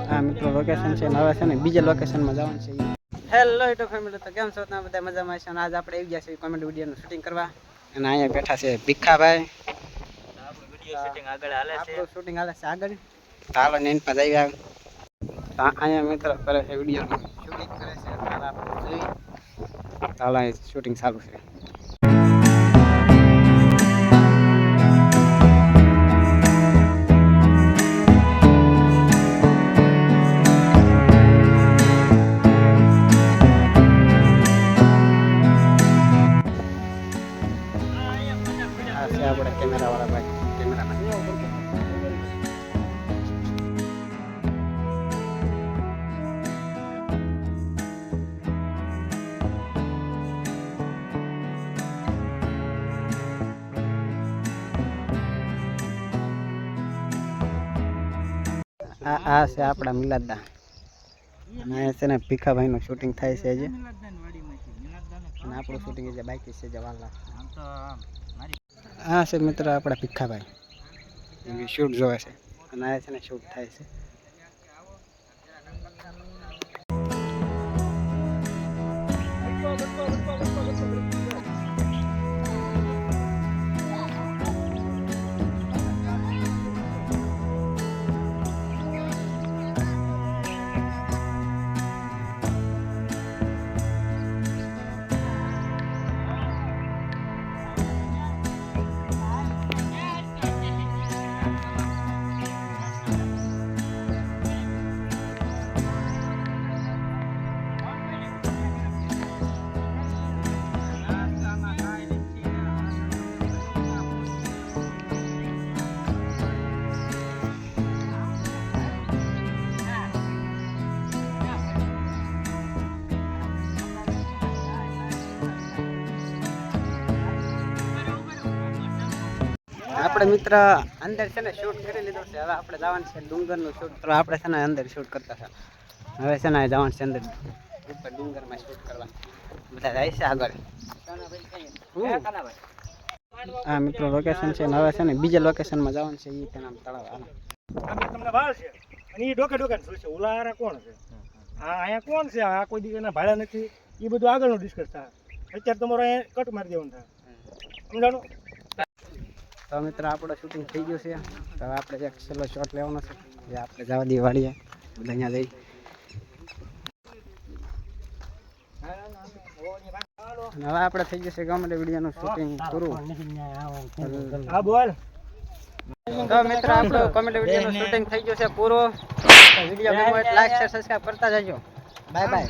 હા મિત્રો લોકેશન છે ને હવે છે ને બીજા લોકેશનમાં જવાનું છે. હેલો યુટ્યુબ ફેમિલી, તો કેમ છો તમે બધા મજામાં છો? અને આજ આપણે આવી ગયા છીએ કોમેડી વિડીયોનું શૂટિંગ કરવા. અને અહીંયા બેઠા છે ભીખાભાઈ. આપણું શૂટિંગ હાલે છે આગળ. ચાલો ને એન પાસે આવી અહીંયા મિત્રો કરે છે વિડીયોનું શૂટિંગ કરે છે. આપણે જોઈ ચાલો અહીં શૂટિંગ ચાલુ છે. આપણે કેમેરા વાળા ભાઈ કેમેરામેન. આ છે આપણા મિલાદદા અને અહીંયા છે ને ભીખાભાઈ નું શૂટિંગ થાય છે હજી. અને આપણું શૂટિંગ જે બાકી છે જવાહરલાલ. હા છે મિત્ર આપણા ભીખાભાઈ શૂટ જોવે છે અને આ છે ને શૂટ થાય છે. આપણે મિત્ર અંદર છે ને શૂટ કરી લીધું છે. હવે આપણે જવાનું છે ડુંગરનું શૂટ કરવા. આપણે છે ને અંદર શૂટ કરતા હતા. હવે છે ને જવાનું છે અંદર ઉપર ડુંગરમાં શૂટ કરવા. બધા જાય છે આગળ. હા મિત્રો લોકેશન છે ને હવે છે ને બીજા લોકેશનમાં જવાનું છે. એ તેના તળાવ તમને ભાળ છે અને એ ડોકે ડોકે શું છે ઉલારા કોણ છે? અહીંયા કોણ છે? આ કોઈ દીકરીના ભાડા નથી. એ બધું આગળનું ડિસ્કસ થાય. અત્યારે તમારે અહીંયા કટ મારી દેવાનું થાય. સમજાણું? તો મિત્ર આપણો શૂટિંગ થઈ ગયું છે. તો હવે આપણે એક છેલ્લો શોટ લેવાનો છે જે આપણે જવા દઈએ વાડીએ બધા અહીંયા જઈ. અને હવે આપણે થઈ જશે કોમેડી વિડીયોનું શૂટિંગ પૂરું. હા બોલ. તો મિત્ર આપણું કોમેડી વિડીયોનું શૂટિંગ થઈ ગયું છે પૂરું. વિડીયો ગમ્યો હોય લાઈક શેર સબસ્ક્રાઇબ કરતા જજો. Bye bye.